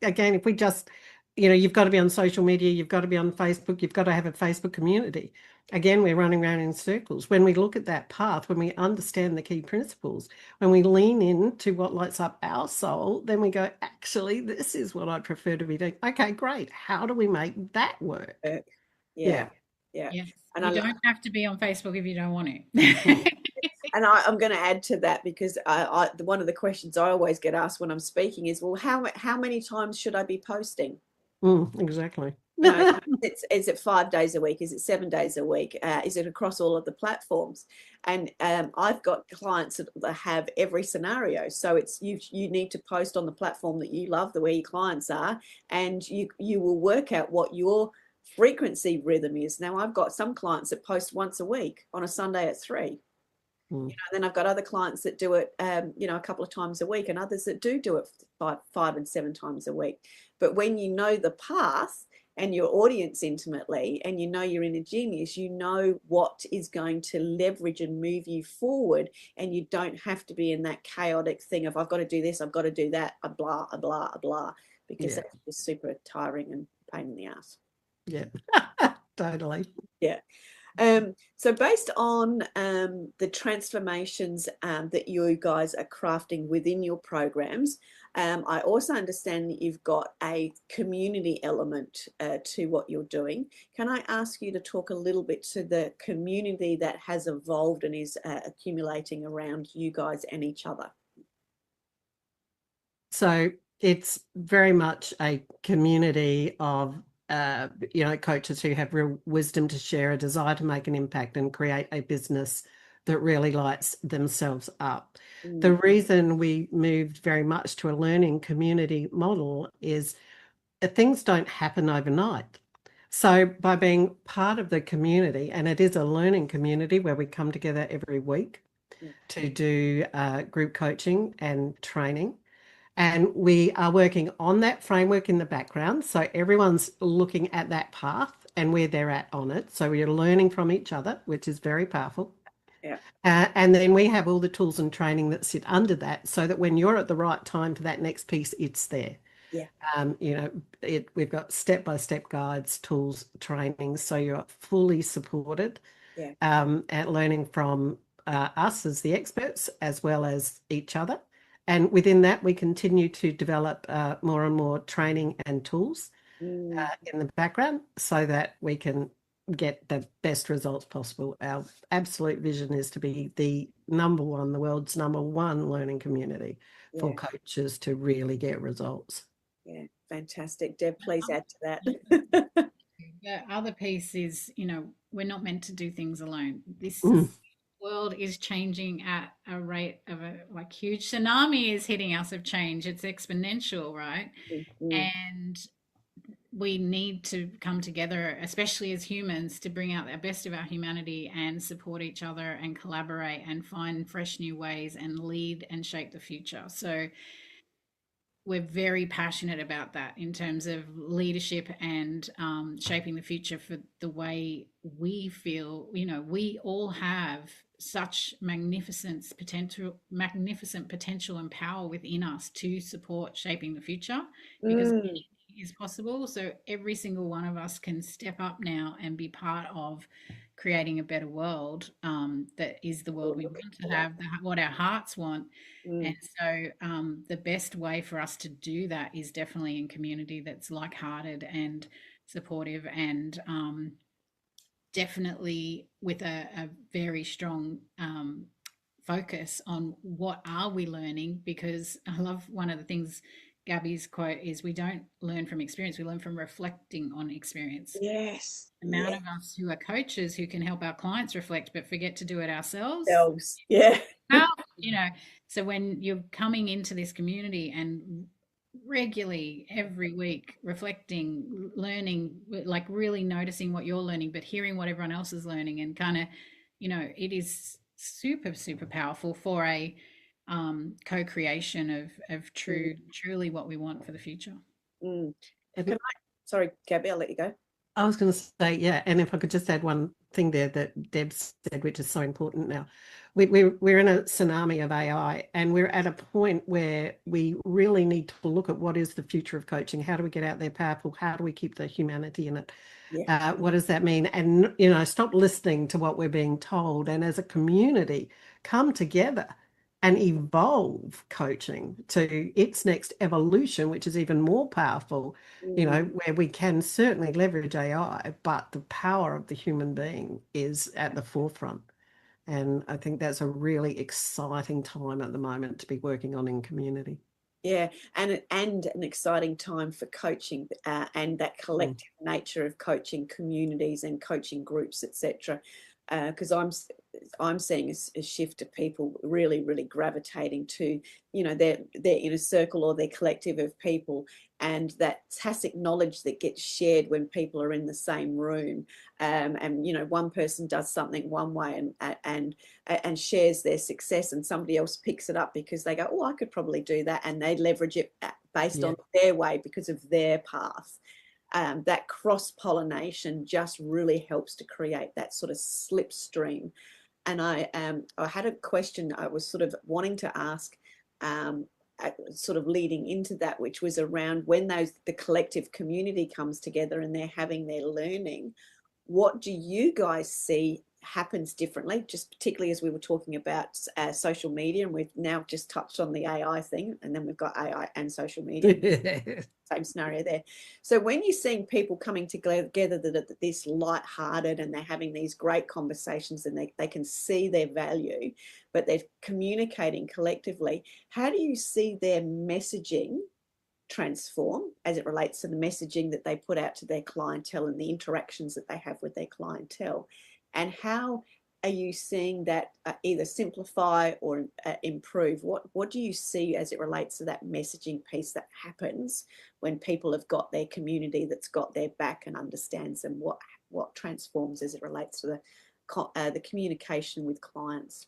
S5: again, if we just, you've got to be on social media, you've got to be on Facebook, you've got to have a Facebook community. Again, we're running around in circles. When we look at that path, when we understand the key principles, when we lean into what lights up our soul, then we go, actually, this is what I prefer to be doing. Okay, great. How do we make that work?
S3: Yeah.
S4: Yes.
S3: And
S4: you don't have to be on Facebook if you don't want to.
S3: And I'm going to add to that, because one of the questions I always get asked when I'm speaking is, well, how many times should I be posting?
S5: Exactly.
S3: Is it 5 days a week? Is it 7 days a week? Is it across all of the platforms? And I've got clients that have every scenario. So it's you need to post on the platform that you love, the way your clients are, and you will work out what your frequency rhythm is. Now, I've got some clients that post once a week on a Sunday at 3. Then I've got other clients that do it, a couple of times a week, and others that do it 5 and 7 times a week. But when you know the path and your audience intimately, and you know your inner genius, you know what is going to leverage and move you forward, and you don't have to be in that chaotic thing of, I've got to do this, I've got to do that, a blah, a blah, a blah, because that's just super tiring and pain in the ass.
S5: Yeah, totally.
S3: Yeah. So based on the transformations that you guys are crafting within your programs, I also understand that you've got a community element to what you're doing. Can I ask you to talk a little bit to the community that has evolved and is accumulating around you guys and each other?
S5: So it's very much a community of coaches who have real wisdom to share, a desire to make an impact and create a business that really lights themselves up. The reason we moved very much to a learning community model is that things don't happen overnight. So by being part of the community, and it is a learning community where we come together every week to do group coaching and training, and we are working on that framework in the background. So everyone's looking at that path and where they're at on it. So we are learning from each other, which is very powerful.
S3: Yeah.
S5: And then we have all the tools and training that sit under that, so that when you're at the right time for that next piece, it's there.
S3: Yeah.
S5: We've got step-by-step guides, tools, training, so you're fully supported.
S3: Yeah.
S5: At learning from us as the experts, as well as each other. And within that, we continue to develop more and more training and tools in the background, so that we can get the best results possible. Our absolute vision is to be the world's number one learning community for coaches to really get results.
S3: Yeah, fantastic. Deb, please add to that.
S4: The other piece is, we're not meant to do things alone. This world is changing at a rate of huge tsunami is hitting us of change. It's exponential, right? And we need to come together, especially as humans, to bring out the best of our humanity and support each other and collaborate and find fresh new ways and lead and shape the future. So we're very passionate about that in terms of leadership and shaping the future for the way we feel. We all have such magnificent potential and power within us to support shaping the future, because anything is possible. So every single one of us can step up now and be part of creating a better world that is the world we want to have, what our hearts want. And so the best way for us to do that is definitely in community that's like-hearted and supportive, and definitely with a very strong focus on what are we learning. Because I love one of the things Gabby's quote is, we don't learn from experience, we learn from reflecting on experience.
S3: Yes.
S4: The amount of us who are coaches who can help our clients reflect but forget to do it ourselves.
S3: Yeah.
S4: Powerful, you know, so when you're coming into this community and regularly every week reflecting, learning, like really noticing what you're learning, but hearing what everyone else is learning, and kind of, it is super, super powerful for a co-creation of truly what we want for the future.
S3: Can I, sorry, Gabby, I'll let you go.
S5: I was going to say, yeah, and if I could just add one thing there that Deb said, which is so important now. We're in a tsunami of AI, and we're at a point where we really need to look at what is the future of coaching. How do we get out there powerful? How do we keep the humanity in it?
S3: Yeah.
S5: What does that mean? And, stop listening to what we're being told. And as a community, come together and evolve coaching to its next evolution, which is even more powerful, where we can certainly leverage AI, but the power of the human being is at the forefront. And I think that's a really exciting time at the moment to be working on in community.
S3: Yeah, and an exciting time for coaching, and that collective nature of coaching communities and coaching groups, etc. Because I'm seeing a shift of people really, really gravitating to, their inner circle or their collective of people, and that tacit knowledge that gets shared when people are in the same room. And one person does something one way and shares their success, and somebody else picks it up because they go, oh, I could probably do that, and they leverage it based on their way because of their path. That cross-pollination just really helps to create that sort of slipstream. And I had a question I was sort of wanting to ask, sort of leading into that, which was around when the collective community comes together and they're having their learning, what do you guys see happens differently, just particularly as we were talking about social media, and we've now just touched on the AI thing, and then we've got AI and social media. Same scenario there. So when you're seeing people coming together that are this light-hearted and they're having these great conversations and they can see their value, but they're communicating collectively, how do you see their messaging transform as it relates to the messaging that they put out to their clientele and the interactions that they have with their clientele? And how are you seeing that either simplify or improve? What do you see as it relates to that messaging piece that happens when people have got their community that's got their back and understands them? What transforms as it relates to the communication with clients?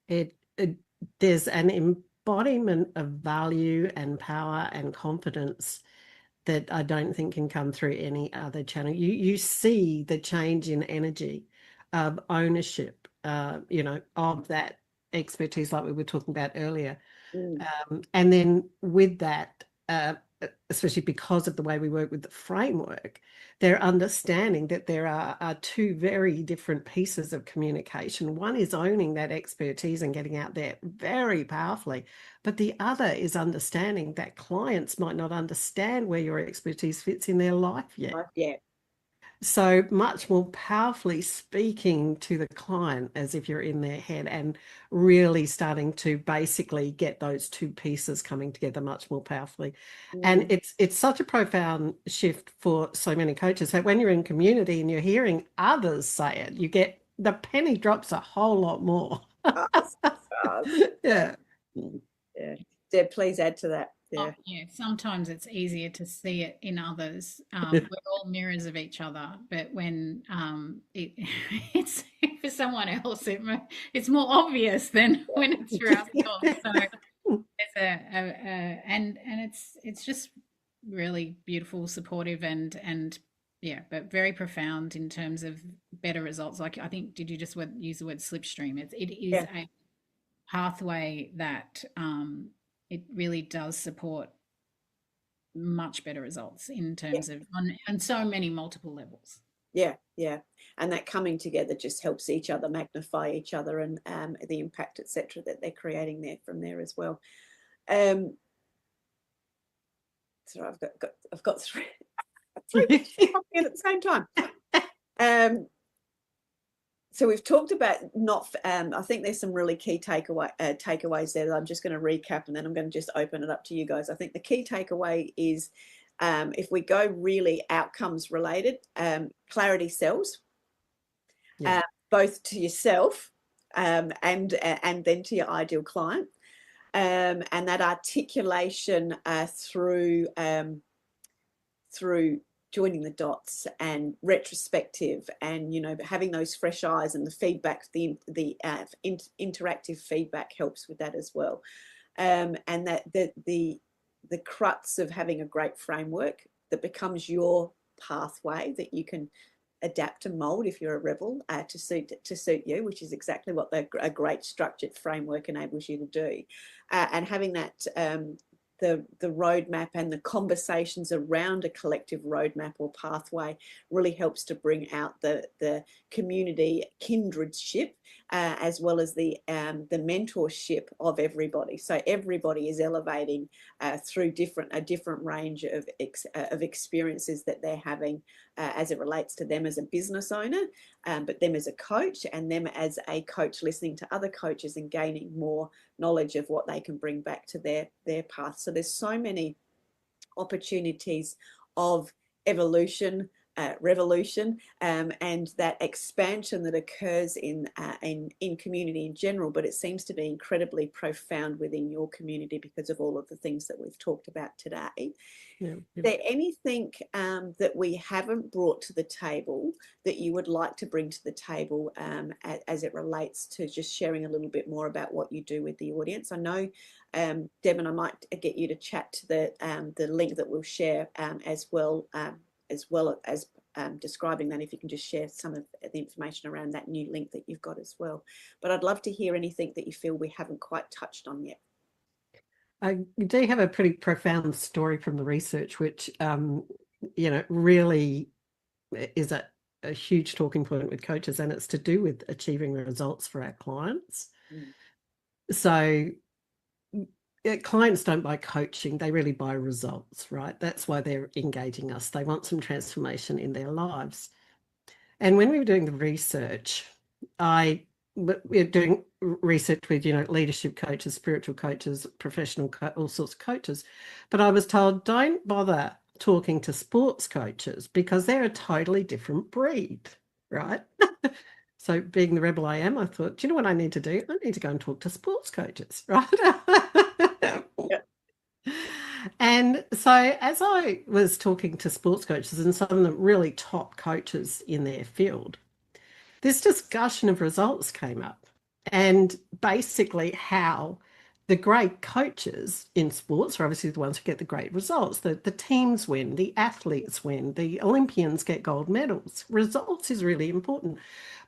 S5: There's an embodiment of value and power and confidence that I don't think can come through any other channel. You see the change in energy of ownership, of that expertise like we were talking about earlier. And then with that, especially because of the way we work with the framework, they're understanding that there are two very different pieces of communication. One is owning that expertise and getting out there very powerfully, but the other is understanding that clients might not understand where your expertise fits in their life yet.
S3: Yeah.
S5: So much more powerfully speaking to the client as if you're in their head, and really starting to basically get those two pieces coming together much more powerfully. And it's such a profound shift for so many coaches that when you're in community and you're hearing others say it, you get the penny drops a whole lot more. Yeah.
S3: Yeah. Deb, please add to that. Yeah.
S4: Yeah, sometimes it's easier to see it in others. We're all mirrors of each other, but when it's for someone else, it's more obvious than when it's for ourselves. So it's and it's just really beautiful, supportive, and yeah, but very profound in terms of better results. Like, I think, did you just use the word slipstream? It is a pathway that it really does support much better results in terms of on so many multiple levels.
S3: Yeah. And that coming together just helps each other magnify each other, and the impact, etc., that they're creating there from there as well. So I've got three at the same time. So we've talked about I think there's some really key takeaways there that I'm just going to recap, and then I'm going to just open it up to you guys. I think the key takeaway is, if we go really outcomes related, clarity sells, both to yourself and then to your ideal client. And that articulation through joining the dots and retrospective, and having those fresh eyes, and the feedback, the interactive feedback helps with that as well. And that the crux of having a great framework that becomes your pathway that you can adapt and mold if you're a rebel to suit you, which is exactly what a great structured framework enables you to do. And having that the roadmap and the conversations around a collective roadmap or pathway really helps to bring out the community kindredship, as well as the mentorship of everybody. So everybody is elevating through a different range of experiences that they're having as it relates to them as a business owner, but them as a coach, and them as a coach listening to other coaches and gaining more knowledge of what they can bring back to their path. So there's so many opportunities of evolution, revolution, and that expansion that occurs in community in general, but it seems to be incredibly profound within your community because of all of the things that we've talked about today.
S5: Yeah.
S3: Is there anything that we haven't brought to the table that you would like to bring to the table as it relates to just sharing a little bit more about what you do with the audience? I know, Deb, and I might get you to chat to the link that we'll share as well as describing that, if you can just share some of the information around that new link that you've got as well. But I'd love to hear anything that you feel we haven't quite touched on yet.
S5: I do have a pretty profound story from the research, which, really is a huge talking point with coaches, and it's to do with achieving results for our clients. So clients don't buy coaching, they really buy results, right? That's why they're engaging us. They want some transformation in their lives. And when we were doing the research, we're doing research with, leadership coaches, spiritual coaches, professional, all sorts of coaches. But I was told, don't bother talking to sports coaches because they're a totally different breed, right? So being the rebel I am, I thought, do you know what I need to do? I need to go and talk to sports coaches, right?
S3: Yep.
S5: And so as I was talking to sports coaches and some of the really top coaches in their field, this discussion of results came up, and basically how the great coaches in sports are obviously the ones who get the great results. The teams win, the athletes win, the Olympians get gold medals. Results is really important.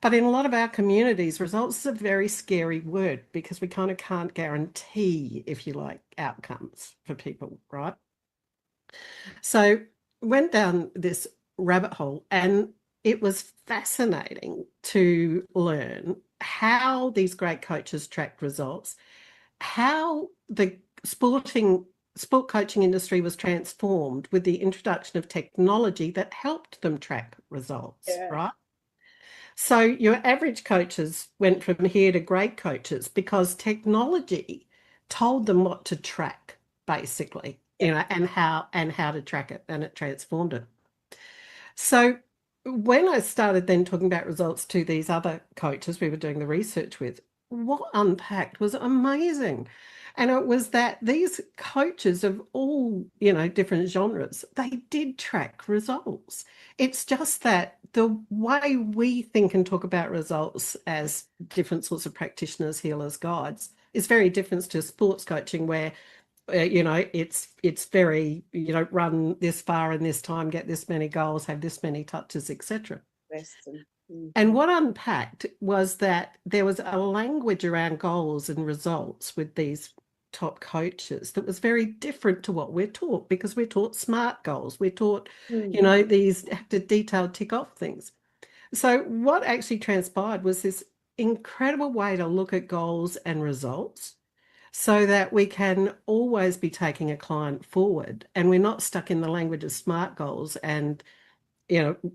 S5: But in a lot of our communities, results is a very scary word because we kind of can't guarantee, if you like, outcomes for people, right? So went down this rabbit hole, and it was fascinating to learn how these great coaches tracked results, how the sport coaching industry was transformed with the introduction of technology that helped them track results, right? So your average coaches went from here to great coaches because technology told them what to track, basically, and how to track it, and it transformed it. So when I started then talking about results to these other coaches we were doing the research with, what unpacked was amazing. And it was that these coaches of all, different genres, they did track results. It's just that the way we think and talk about results as different sorts of practitioners, healers, guides, is very different to sports coaching, where it's very, run this far in this time, get this many goals, have this many touches, etc. And what unpacked was that there was a language around goals and results with these top coaches that was very different to what we're taught, because we're taught SMART goals. We're taught, these have to detailed tick off things. So what actually transpired was this incredible way to look at goals and results, so that we can always be taking a client forward, and we're not stuck in the language of SMART goals. And,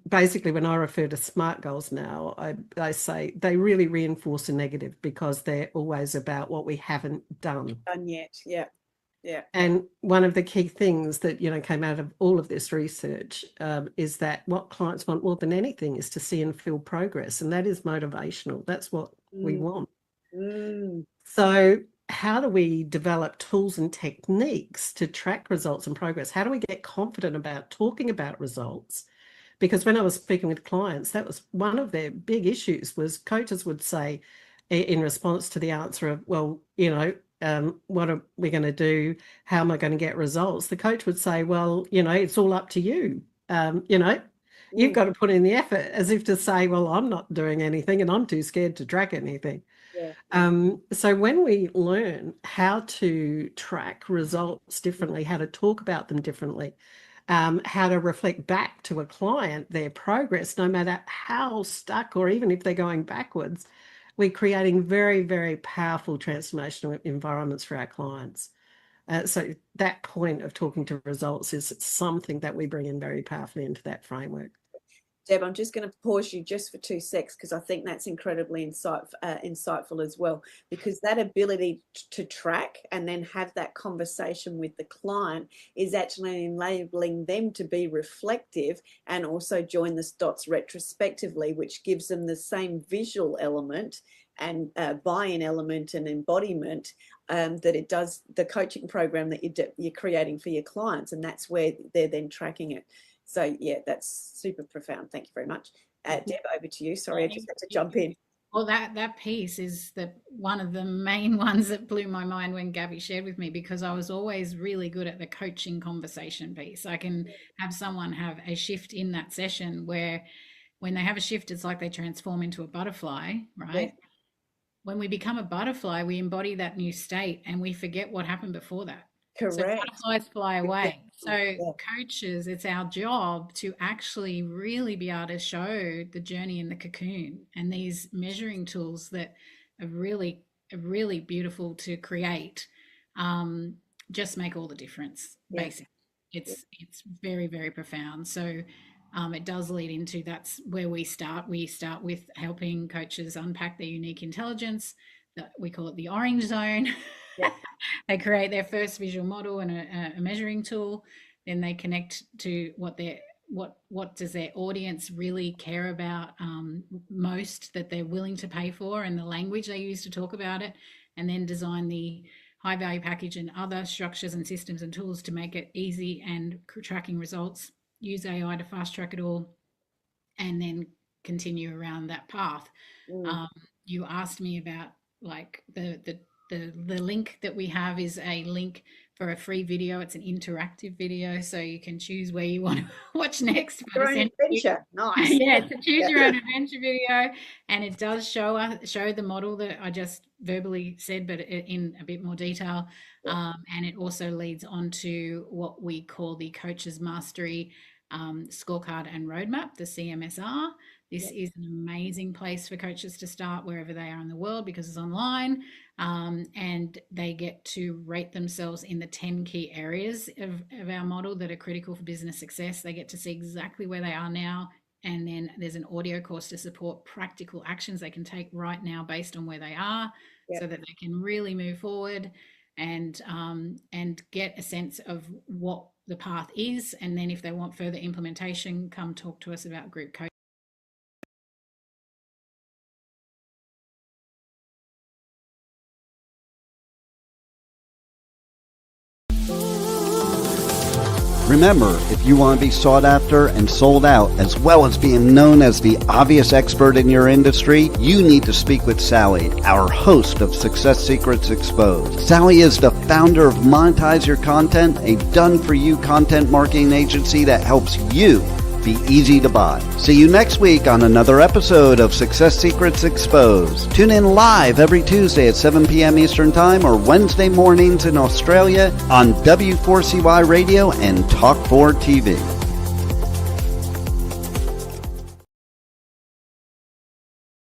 S5: basically when I refer to SMART goals now, I say they really reinforce a negative because they're always about what we haven't done
S3: yet. Yeah.
S5: And one of the key things that, came out of all of this research is that what clients want more than anything is to see and feel progress. And that is motivational. That's what we want. So how do we develop tools and techniques to track results and progress? How do we get confident about talking about results? Because when I was speaking with clients, that was one of their big issues, was coaches would say in response to the answer of, well, what are we going to do? How am I going to get results? The coach would say, well, it's all up to you. You've got to put in the effort, as if to say, well, I'm not doing anything and I'm too scared to track anything. So when we learn how to track results differently, how to talk about them differently, how to reflect back to a client their progress, no matter how stuck or even if they're going backwards, we're creating very, very powerful transformational environments for our clients. So that point of talking to results is something that we bring in very powerfully into that framework.
S3: Deb, I'm just going to pause you just for 2 seconds, because I think that's incredibly insightful as well, because that ability to track and then have that conversation with the client is actually enabling them to be reflective and also join the dots retrospectively, which gives them the same visual element and buy-in element and embodiment that it does the coaching program that you're creating for your clients, and that's where they're then tracking it. So yeah, that's super profound. Thank you very much. Deb, over to you. Sorry, I just had to jump in.
S4: Well, that piece is one of the main ones that blew my mind when Gabby shared with me, because I was always really good at the coaching conversation piece. I can have someone have a shift in that session where when they have a shift, it's like they transform into a butterfly, right? Yeah. When we become a butterfly, we embody that new state and we forget what happened before that.
S3: Correct.
S4: So butterflies fly away. So coaches, it's our job to actually really be able to show the journey in the cocoon, and these measuring tools that are really beautiful to create just make all the difference. Basically, it's very, very profound. So it does lead into, that's where we start. We start with helping coaches unpack their unique intelligence. That we call it the orange zone. Yeah. They create their first visual model and a measuring tool. Then they connect to what does their audience really care about most, that they're willing to pay for, and the language they use to talk about it, and then design the high value package and other structures and systems and tools to make it easy and tracking results. Use AI to fast track it all, and then continue around that path. You asked me about like the link that we have is a link for a free video. It's an interactive video, so you can choose where you want to watch next.
S3: Your own adventure. Nice.
S4: Yeah, to choose your own adventure video, and it does show the model that I just verbally said, but in a bit more detail. And it also leads on to what we call the Coach's Mastery Scorecard and Roadmap, the CMSR. This is an amazing place for coaches to start wherever they are in the world, because it's online, and they get to rate themselves in the 10 key areas of our model that are critical for business success. They get to see exactly where they are now, and then there's an audio course to support practical actions they can take right now based on where they are, so that they can really move forward and get a sense of what the path is. And then if they want further implementation, come talk to us about group coaching.
S2: Remember, if you want to be sought after and sold out, as well as being known as the obvious expert in your industry, you need to speak with Sally, our host of Success Secrets Exposed. Sally is the founder of Monetize Your Content, a done-for-you content marketing agency that helps you be easy to buy. See you next week on another episode of Success Secrets Exposed. Tune in live every Tuesday at 7 p.m. Eastern Time or Wednesday mornings in Australia on W4CY Radio and Talk4 TV.